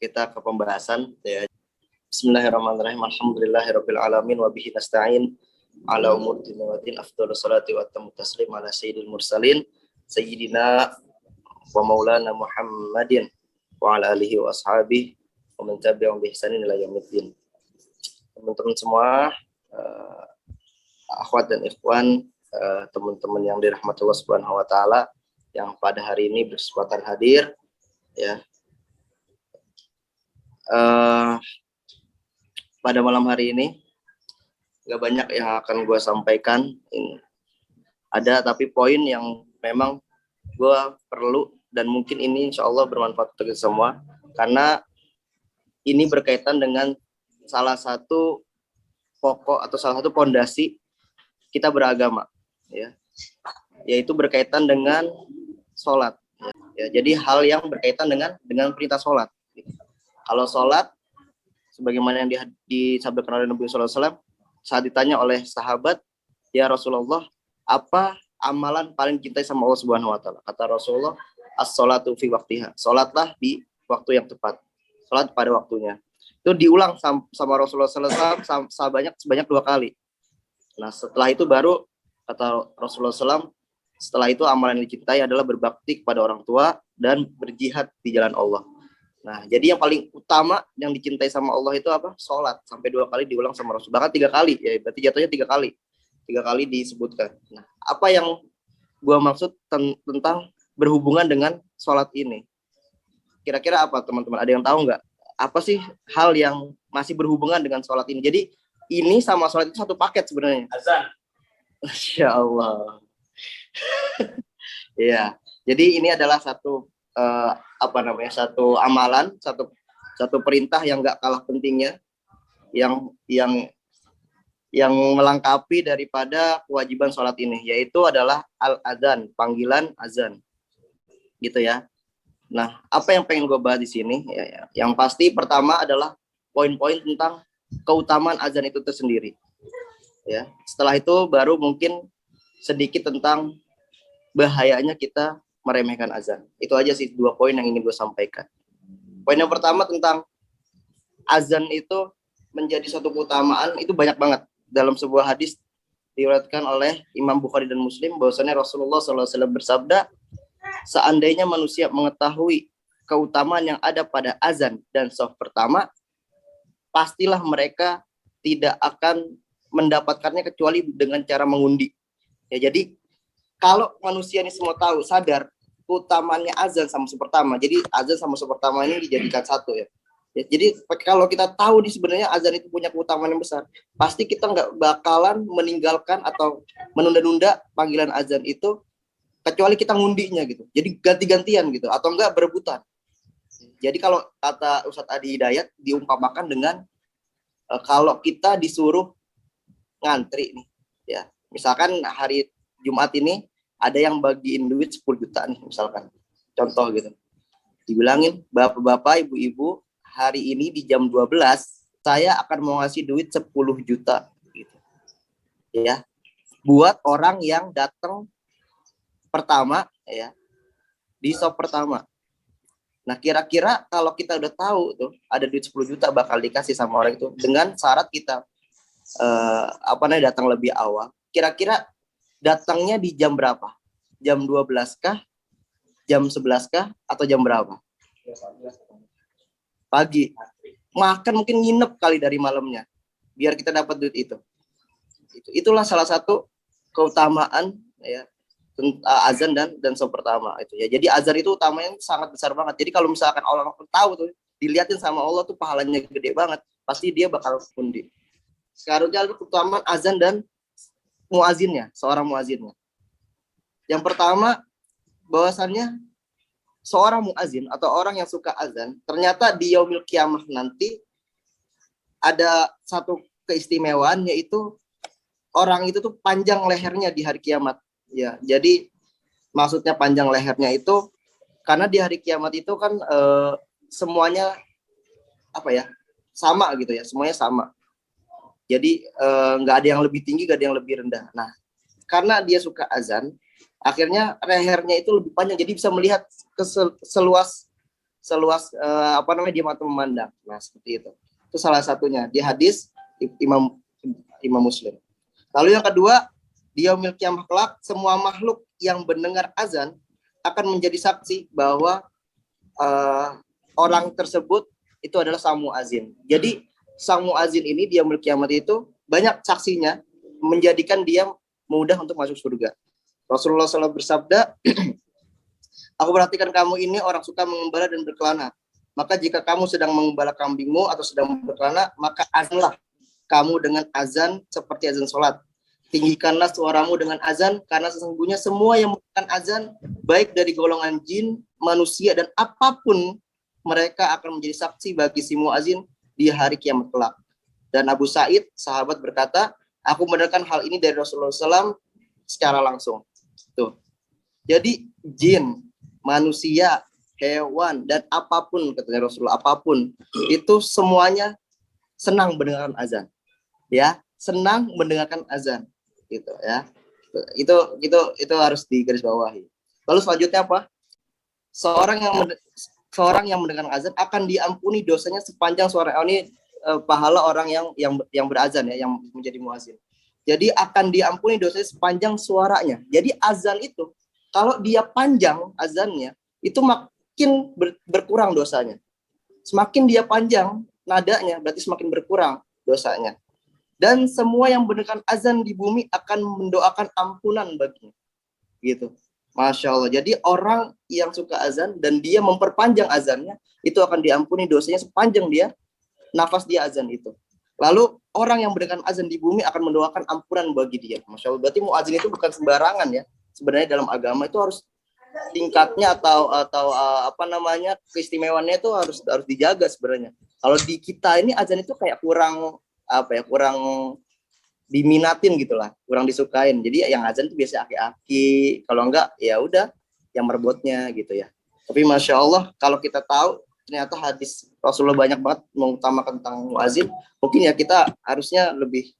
[SPEAKER 2] Kita ke pembahasan ya. Bismillahirrahmanirrahim. Alhamdulillahirabbil alamin wa bihi nasta'in ala umuri dunya wa din. Afdhalus salati wa tammu taslim ala sayyidil mursalin sayyidina wa maulana Muhammadin wa ala alihi wa ashabihi wa man tabi'ahum bi ihsanin ila yaumiddin. Teman-teman semua, akhwat dan ikhwan, teman-teman yang dirahmati Allah Subhanahu wa taala yang pada hari ini berkesempatan hadir ya. Pada malam hari ini nggak banyak yang akan gue sampaikan. Ada tapi poin yang memang gue perlu dan mungkin ini insya Allah bermanfaat untuk kita semua, karena ini berkaitan dengan salah satu pokok atau salah satu pondasi kita beragama ya, yaitu berkaitan dengan sholat ya. Jadi hal yang berkaitan dengan perintah sholat. Kalau sholat sebagaimana yang disabdakan oleh Nabi SAW saat ditanya oleh sahabat, ya Rasulullah, apa amalan paling cintai sama Allah Subhanahu wa taala? Kata Rasulullah, as-sholatu fi waqtiha. Sholatlah di waktu yang tepat. Sholat pada waktunya. Itu diulang sama Rasulullah SAW sebanyak 2 kali. Nah setelah itu baru kata Rasulullah SAW, setelah itu amalan yang dicintai adalah berbakti kepada orang tua dan berjihad di jalan Allah. Nah jadi yang paling utama yang dicintai sama Allah itu apa? Sholat. Sampai 2 kali diulang sama Rasul. Bahkan 3 kali ya, berarti jatuhnya 3 kali. 3 kali disebutkan. Nah apa yang gua maksud tentang berhubungan dengan sholat ini? Kira-kira apa teman-teman? Ada yang tahu nggak? Apa sih hal yang masih berhubungan dengan sholat ini? Jadi ini sama sholat itu satu paket sebenarnya.
[SPEAKER 4] Azan.
[SPEAKER 2] Masya Allah. Ya, jadi ini adalah satu satu amalan, satu perintah yang nggak kalah pentingnya, yang melengkapi daripada kewajiban sholat ini, yaitu adalah al-adzan, panggilan azan, gitu ya. Nah, apa yang pengen gue bahas di sini? Ya. Yang pasti pertama adalah poin-poin tentang keutamaan azan itu tersendiri. Ya. Setelah itu baru mungkin sedikit tentang bahayanya kita meremehkan azan. Itu aja sih 2 poin yang ingin gue sampaikan. Poin yang pertama tentang azan itu menjadi suatu keutamaan, itu banyak banget. Dalam sebuah hadis diriwayatkan oleh Imam Bukhari dan Muslim bahwasanya Rasulullah SAW bersabda, seandainya manusia mengetahui keutamaan yang ada pada azan dan shaf pertama, pastilah mereka tidak akan mendapatkannya kecuali dengan cara mengundi. Ya, jadi kalau manusia ini semua tahu, sadar keutamaannya azan sama shaf pertama, jadi azan sama shaf pertama ini dijadikan satu ya. Jadi kalau kita tahu nih sebenarnya azan itu punya keutamaan yang besar, pasti kita nggak bakalan meninggalkan atau menunda-nunda panggilan azan itu kecuali kita ngundinya gitu. Jadi ganti-gantian gitu atau enggak berebutan. Jadi kalau kata Ustadz Adi Hidayat diumpamakan dengan kalau kita disuruh ngantri nih, ya misalkan hari Jumat ini ada yang bagiin duit 10 juta nih misalkan, contoh gitu, dibilangin bapak-bapak, ibu-ibu, hari ini di jam 12 saya akan mau ngasih duit 10 juta gitu, ya, buat orang yang datang pertama, ya, di shop pertama. Nah, kira-kira kalau kita udah tahu tuh ada duit 10 juta bakal dikasih sama orang itu dengan syarat kita datang lebih awal. Kira-kira datangnya di jam berapa? Jam 12 kah? Jam 11 kah? Atau jam berapa? Pagi. Makan mungkin nginep kali dari malamnya biar kita dapat duit itu. Itulah salah satu keutamaan, ya, azan dan sholat pertama itu, ya. Jadi azan itu utamanya sangat besar banget. Jadi kalau misalkan orang tahu tuh, dilihatin sama Allah tuh pahalanya gede banget, pasti dia bakal pundi. Sekarang ada keutamaan azan dan muazinnya, seorang muazinnya. Yang pertama, bahwasannya seorang muazin atau orang yang suka azan, ternyata di yaumil kiamah nanti ada satu keistimewaan, yaitu orang itu tuh panjang lehernya di hari kiamat, ya. Jadi maksudnya panjang lehernya itu karena di hari kiamat itu kan semuanya sama gitu ya, semuanya sama. Jadi nggak ada yang lebih tinggi, nggak ada yang lebih rendah. Nah, karena dia suka azan, akhirnya lehernya itu lebih panjang, jadi bisa melihat seluas dia mata memandang. Nah, seperti itu. Itu salah satunya di hadis Imam Muslim. Lalu yang kedua, di yaumil qiyamah kelak, semua makhluk yang mendengar azan akan menjadi saksi bahwa orang tersebut itu adalah sang muazin. Jadi sang muazin ini di yaumil qiyamah itu banyak saksinya, menjadikan dia mudah untuk masuk surga. Rasulullah SAW bersabda, aku perhatikan kamu ini orang suka mengembala dan berkelana. Maka jika kamu sedang mengembala kambingmu atau sedang berkelana, maka azanlah kamu dengan azan seperti azan sholat. Tinggikanlah suaramu dengan azan, karena sesungguhnya semua yang mendengarkan azan, baik dari golongan jin, manusia, dan apapun, mereka akan menjadi saksi bagi si muazin di hari kiamat kelak. Dan Abu Sa'id, sahabat, berkata, aku mendengarkan hal ini dari Rasulullah SAW secara langsung. Tuh. Jadi jin, manusia, hewan, dan apapun, katanya Rasulullah, apapun, itu semuanya senang mendengarkan azan, ya, senang mendengarkan azan, gitu, ya. Itu harus digarisbawahi. Lalu selanjutnya apa? Seorang yang mendengarkan azan akan diampuni dosanya sepanjang suara. Ini pahala orang yang berazan, ya, yang menjadi muazin. Jadi akan diampuni dosanya sepanjang suaranya. Jadi azan itu kalau dia panjang azannya, itu makin berkurang dosanya. Semakin dia panjang nadanya, berarti semakin berkurang dosanya. Dan semua yang mendengarkan azan di bumi akan mendoakan ampunan baginya. Gitu. Masya Allah. Jadi orang yang suka azan dan dia memperpanjang azannya, itu akan diampuni dosanya sepanjang dia nafas dia azan itu. Lalu orang yang mendengarkan azan di bumi akan mendoakan ampunan bagi dia. Masya Allah. Berarti muazin itu bukan sembarangan, ya. Sebenarnya dalam agama itu harus tingkatnya atau keistimewaannya itu harus dijaga sebenarnya. Kalau di kita ini azan itu kayak kurang diminatin gitulah, kurang disukain. Jadi yang azan itu biasa aki-aki, kalau enggak ya udah yang merebutnya gitu, ya. Tapi Masya Allah, kalau kita tahu ternyata hadis Rasulullah banyak banget mengutamakan tentang muazin, mungkin ya kita harusnya lebih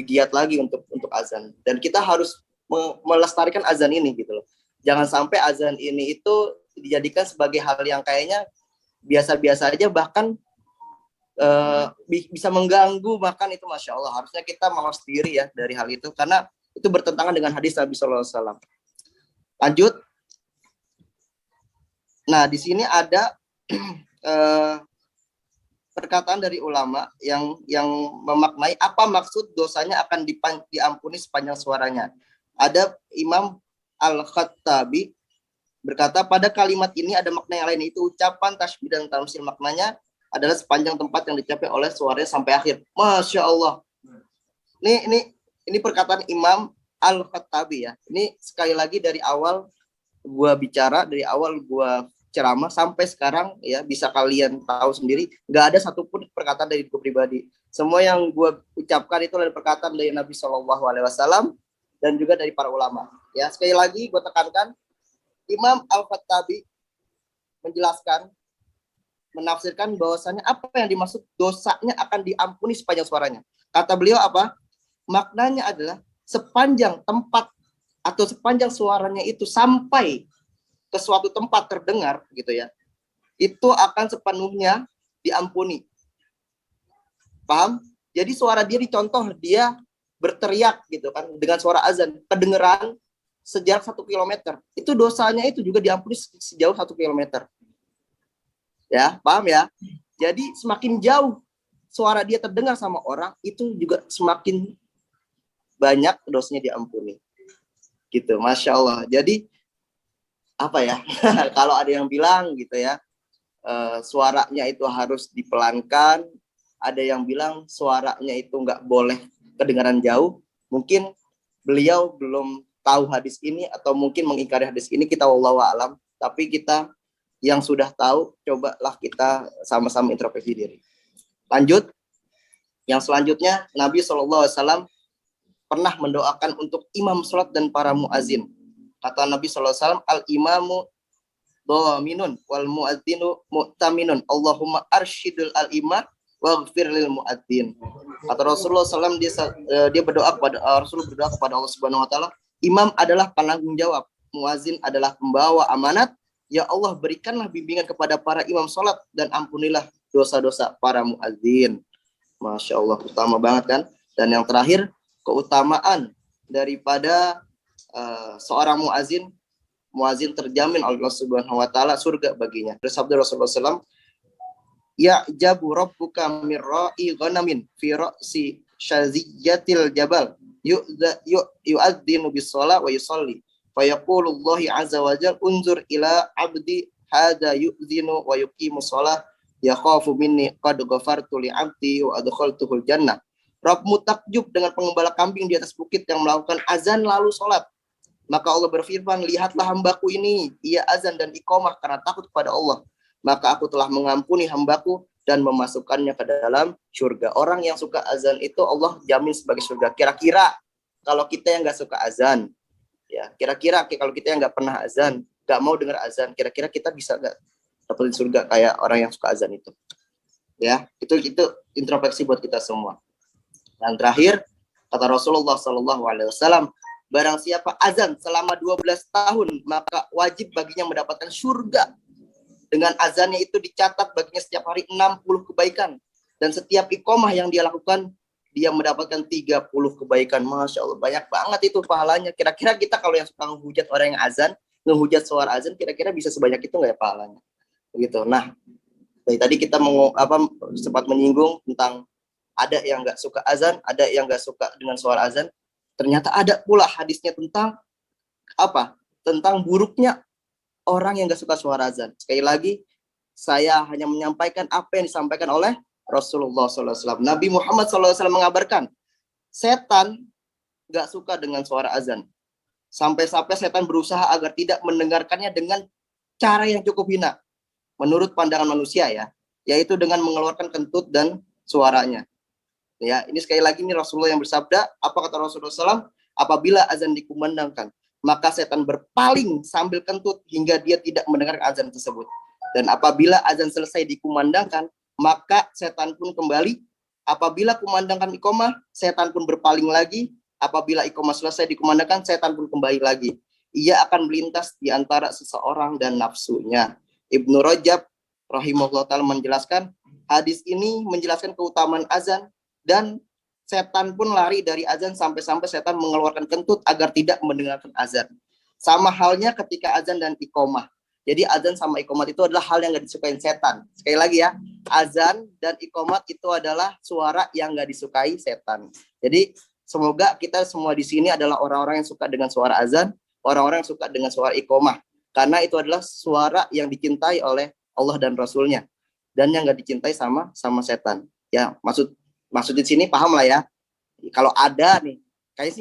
[SPEAKER 2] giat lagi untuk azan, dan kita harus melestarikan azan ini gitu loh. Jangan sampai azan ini itu dijadikan sebagai hal yang kayaknya biasa-biasa aja, bahkan bisa mengganggu, bahkan itu Masya Allah. Harusnya kita mawas diri, ya, dari hal itu, karena itu bertentangan dengan hadis Nabi SAW. Lanjut. Nah, di sini ada perkataan dari ulama yang memaknai apa maksud dosanya akan diampuni sepanjang suaranya. Ada Imam Al-Khattabi berkata, pada kalimat ini ada makna yang lain, itu ucapan tasbih dan tamsil. Maknanya adalah sepanjang tempat yang dicapai oleh suaranya sampai akhir. Masya Allah. Ini perkataan Imam Al-Khattabi, ya. Ini sekali lagi dari awal gua bicara, dari awal gua ceramah sampai sekarang, ya, bisa kalian tahu sendiri, nggak ada satupun perkataan dari gua pribadi. Semua yang gue ucapkan itu adalah perkataan dari Nabi SAW dan juga dari para ulama. Ya, sekali lagi gue tekankan, Imam Al-Khattabi menjelaskan, menafsirkan bahwasannya apa yang dimaksud dosanya akan diampuni sepanjang suaranya. Kata beliau apa? Maknanya adalah sepanjang tempat atau sepanjang suaranya itu sampai ke suatu tempat terdengar gitu ya, itu akan sepenuhnya diampuni. Paham? Jadi suara dia dicontoh, dia berteriak gitu kan dengan suara azan, kedengeran sejarak 1 kilometer. Itu dosanya itu juga diampuni sejauh 1 kilometer. Ya, paham ya? Jadi semakin jauh suara dia terdengar sama orang, itu juga semakin banyak dosanya diampuni. Gitu, Masya Allah. Jadi apa ya? Kalau ada yang bilang gitu ya, suaranya itu harus dipelankan, ada yang bilang suaranya itu nggak boleh kedengaran jauh. Mungkin beliau belum tahu hadis ini atau mungkin mengingkari hadis ini, kita wallahu a'lam. Tapi kita yang sudah tahu, cobalah kita sama-sama introspeksi diri. Lanjut, yang selanjutnya Nabi SAW pernah mendoakan untuk imam sholat dan para muazin. Kata Nabi SAW, al-imamu dhaminun wal muadzinu mu'taminun. Allahumma arsyidul al-imam waghfir lil muadzin. Kata Rasulullah SAW, dia berdoa kepada Rasulullah berdoa kepada Allah Subhanahu wa taala, imam adalah penanggung jawab, muazin adalah pembawa amanat. Ya Allah, berikanlah bimbingan kepada para imam sholat dan ampunilah dosa-dosa para muadzin. Masya Allah, utama banget kan. Dan yang terakhir, keutamaan daripada seorang muazin terjamin oleh Allah Subhanahu wa taala surga baginya. Bersabda Rasulullah SAW, ya jabu rabbuka mirra'i ghanamin fi ra'si syaziyatil jabal yu'adzinu bis shalah wa yusalli fa yaqulu Allah azza wa jalla unzur ila abdi hada yu'dzinu wa yuqimu shalah yakhafu minni qad ghafartu li 'abdi wa adkhaltuhul jannah. Rabbmu takjub dengan pengembala kambing di atas bukit yang melakukan azan lalu sholat. Maka Allah berfirman, lihatlah hambaku ini, ia azan dan iqamah karena takut kepada Allah. Maka aku telah mengampuni hambaku dan memasukkannya ke dalam surga. Orang yang suka azan itu Allah jamin sebagai surga. Kira-kira kalau kita yang nggak suka azan, ya kira-kira kalau kita yang nggak pernah azan, nggak mau dengar azan, kira-kira kita bisa nggak dapetin surga kayak orang yang suka azan itu? Ya, itu introspeksi buat kita semua. Dan terakhir, kata Rasulullah SAW, barang siapa azan selama 12 tahun, maka wajib baginya mendapatkan surga. Dengan azannya itu dicatat baginya setiap hari 60 kebaikan. Dan setiap iqamah yang dia lakukan, dia mendapatkan 30 kebaikan. Masya Allah, banyak banget itu pahalanya. Kira-kira kita kalau yang suka ngehujat orang yang azan, ngehujat suara azan, kira-kira bisa sebanyak itu nggak ya pahalanya? Begitu. Nah, dari tadi kita sempat menyinggung tentang ada yang nggak suka azan, ada yang nggak suka dengan suara azan. Ternyata ada pula hadisnya tentang apa? Tentang buruknya orang yang nggak suka suara azan. Sekali lagi, saya hanya menyampaikan apa yang disampaikan oleh Rasulullah SAW. Nabi Muhammad SAW mengabarkan, setan nggak suka dengan suara azan. Sampai-sampai setan berusaha agar tidak mendengarkannya dengan cara yang cukup hina. Menurut pandangan manusia ya, yaitu dengan mengeluarkan kentut dan suaranya. Ya, ini sekali lagi ini Rasulullah yang bersabda, apa kata Rasulullah SAW? Apabila azan dikumandangkan, maka setan berpaling sambil kentut hingga dia tidak mendengar azan tersebut. Dan apabila azan selesai dikumandangkan, maka setan pun kembali. Apabila kumandangkan iqamah, setan pun berpaling lagi. Apabila iqamah selesai dikumandangkan, setan pun kembali lagi. Ia akan melintas di antara seseorang dan nafsunya. Ibnu Rajab rahimahullah ta'ala menjelaskan, hadis ini menjelaskan keutamaan azan, dan setan pun lari dari azan sampai-sampai setan mengeluarkan kentut agar tidak mendengarkan azan. Sama halnya ketika azan dan iqamah. Jadi azan sama iqamat itu adalah hal yang nggak disukain setan. Sekali lagi ya, azan dan iqamat itu adalah suara yang nggak disukai setan. Jadi semoga kita semua di sini adalah orang-orang yang suka dengan suara azan, orang-orang yang suka dengan suara iqamah. Karena itu adalah suara yang dicintai oleh Allah dan Rasulnya. Dan yang nggak dicintai sama setan. Ya, maksud di sini paham lah ya. Kalau ada nih, kayaknya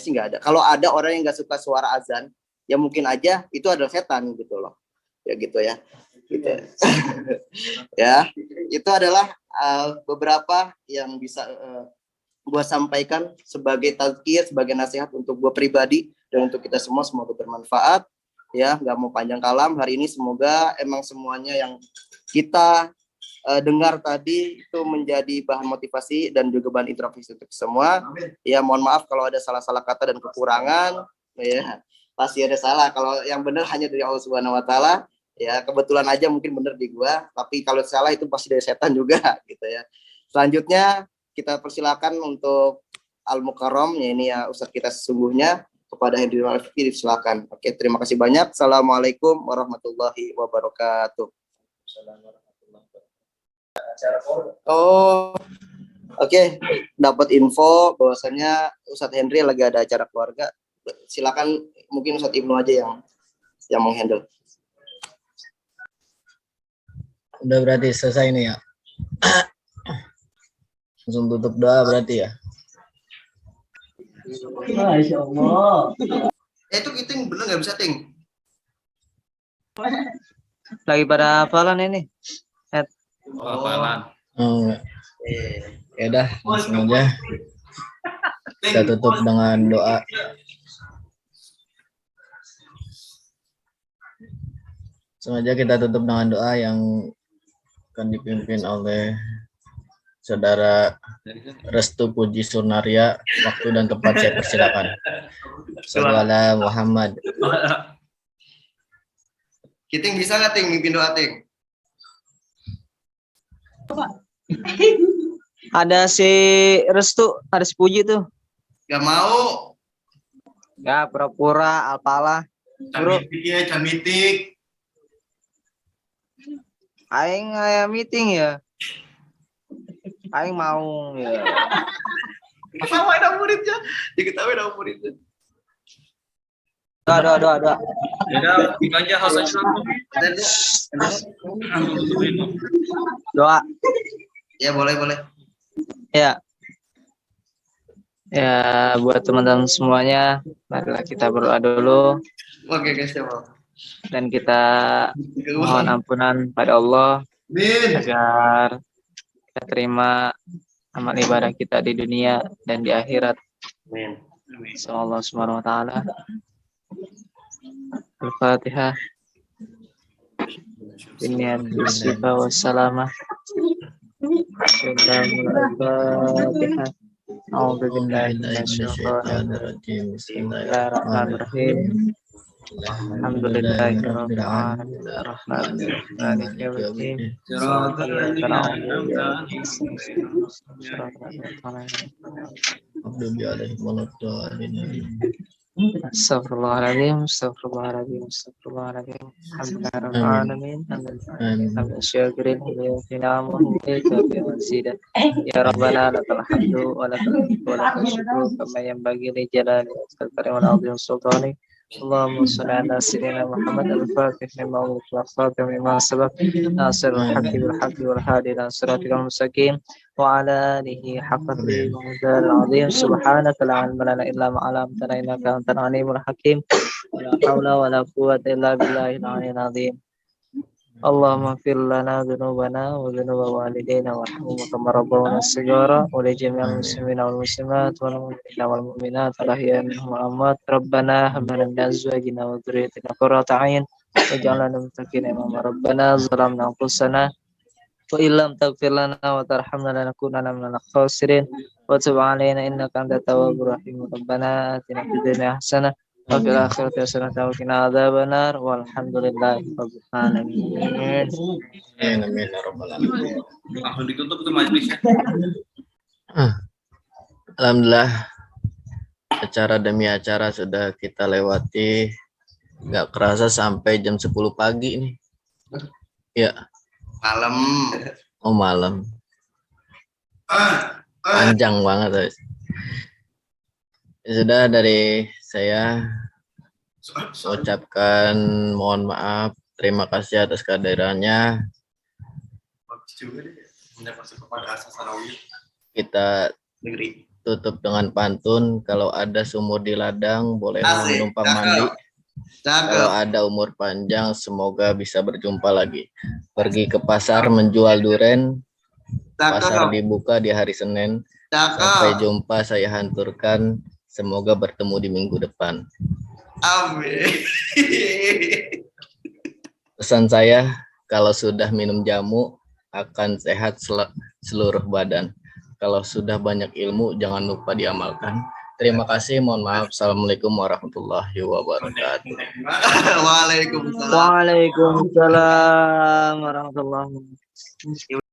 [SPEAKER 2] sih nggak ada. Kalau ada orang yang nggak suka suara azan, ya mungkin aja itu adalah setan gitu loh. Ya gitu ya. Gitu. Ya, itu adalah beberapa yang bisa gue sampaikan sebagai tazkiyah, sebagai nasihat untuk gue pribadi dan untuk kita semua. Semoga bermanfaat ya, nggak mau panjang kalam hari ini. Semoga emang semuanya yang kita dengar tadi itu menjadi bahan motivasi dan juga bahan introspeksi untuk semua. Ya mohon maaf kalau ada salah-salah kata dan kekurangan, ya pasti ada salah. Kalau yang benar hanya dari Allah Subhanahu Wa Taala. Ya kebetulan aja mungkin benar di gua, tapi kalau salah itu pasti dari setan juga gitu ya. Selanjutnya kita persilakan untuk Al-Mukarram, ya ini ya Ustadz kita sesungguhnya, kepada Hendri Alfi, silakan. Oke, terima kasih banyak. Assalamualaikum warahmatullahi wabarakatuh. Oh, oke. Dapat info bahwasanya Ustadz Hendri lagi ada acara keluarga. Silakan, mungkin Ustadz Ibnu aja yang menghandle.
[SPEAKER 1] Udah berarti selesai ini ya. Langsung tutup doa berarti ya.
[SPEAKER 5] Masya Allah.
[SPEAKER 2] Itu Ting bener nggak bisa Ting?
[SPEAKER 4] Lagi pada hafalan ini.
[SPEAKER 2] Hafalan.
[SPEAKER 1] Oh, ya udah, langsung aja. Kita tutup dengan doa. Sengaja kita tutup dengan doa yang akan dipimpin oleh Saudara Restu Puji Sunaria. Waktu dan tempat saya persilakan. Sallallahu Muhammad.
[SPEAKER 2] Kiting bisa nggak Ting mimpin doa Ting?
[SPEAKER 4] Ada si Restu, ada si Puji tuh.
[SPEAKER 2] Gak mau.
[SPEAKER 4] Ya pura-pura apalah.
[SPEAKER 2] Camitik ya, camitik.
[SPEAKER 4] Aing aya meeting ya. Aing mau ya.
[SPEAKER 2] Sama ada muridnya. Diketahui ada muridnya.
[SPEAKER 4] Doa.
[SPEAKER 5] Udah, itu aja harus
[SPEAKER 4] Doa.
[SPEAKER 2] Ya boleh.
[SPEAKER 4] Ya. Ya buat teman-teman semuanya, marilah kita berdoa dulu
[SPEAKER 2] Oke guys, ya mau.
[SPEAKER 4] dan kita mohon ampunan pada Allah agar kita terima amal ibadah kita di dunia dan di akhirat.
[SPEAKER 2] Amin.
[SPEAKER 4] Semoga Allah Subhanahu wa taala. Al-Fatihah. Inniyat bismillah wassalamah. Al-Fatihah. A'udzu billahi minasyaitonir rajim. Bismillahirrahmanirrahim. Alhamdulillahirabbil alamin. Arrahmanir rahim. Maliki yaumiddin. Astagfirullahaladzim. Alhamdulillahirabbil alamin. Alhamdulillah syakirin wa ni'matin. Ya Rabbana lakal hamdu wa lakal syukru kama yanbaghi li jalali wajhika wa 'azimi sultani. Allahumma shalli ala sayyidina Muhammad al-Fatih lima ughliqa wal khatim lima sabaq nasirul haqqi bil haqqi wal hadi ila siratikal mustaqim wa ala alihi haqqa qadrihi wa miqdaril 'azim. Subhanaka la 'ilma lana illa ma 'allamtana innaka antal 'alimul hakim. La haula wa la quwwata illa billahil 'aliyyil 'azim. Allahumma fir lana dhunubana wa dhunuba walidayna warhamhum kama rabbawna shighara wa li jami'il muslimina wal muslimat wal mu'minina wal mu'minat al ahya'i minhum wal amwat. Rabbana hab lana min azwajina wa dhurriyyatina qurrata a'yun waj'alna lil muttaqina imama. Rabbana zalamna anfusana wa illam taghfir lana wa tarhamna lanakunanna minal khasirin wa tub 'alaina innaka antat tawwabur rahim. Rabbana atina fid dunya hasanah wa fil akhirati hasanatan wa qina adzabannar walhamdulillahi rabbil alamin.
[SPEAKER 1] Amin ya rabbal alamin.
[SPEAKER 5] langsung ditutup tuh majelisnya.
[SPEAKER 1] Alhamdulillah, acara demi acara sudah kita lewati. Nggak kerasa sampai jam 10 pagi nih. Ya.
[SPEAKER 2] Malam.
[SPEAKER 1] Oh malam. Panjang banget guys. Ya sudah, dari saya ucapkan mohon maaf, terima kasih atas kehadirannya.
[SPEAKER 2] Bagus juga deh. Masuk kepada asas sarawih
[SPEAKER 1] Kita
[SPEAKER 2] negeri.
[SPEAKER 1] tutup dengan pantun. Kalau ada sumur di ladang, bolehlah
[SPEAKER 2] Asik,
[SPEAKER 1] menumpang mandi. Kalau
[SPEAKER 2] Cakep.
[SPEAKER 1] ada umur panjang, semoga bisa berjumpa lagi. Pergi ke pasar menjual duren, Pasar dibuka di hari Senin. Sampai
[SPEAKER 2] Cakep.
[SPEAKER 1] jumpa, saya hanturkan. Semoga bertemu di minggu depan.
[SPEAKER 2] Amin.
[SPEAKER 1] Pesan saya, kalau sudah minum jamu akan sehat seluruh badan. Kalau sudah banyak ilmu, jangan lupa diamalkan. Terima kasih, mohon maaf. Assalamualaikum warahmatullahi wabarakatuh.
[SPEAKER 2] Waalaikumsalam.
[SPEAKER 6] Waalaikumsalam warahmatullahi wabarakatuh.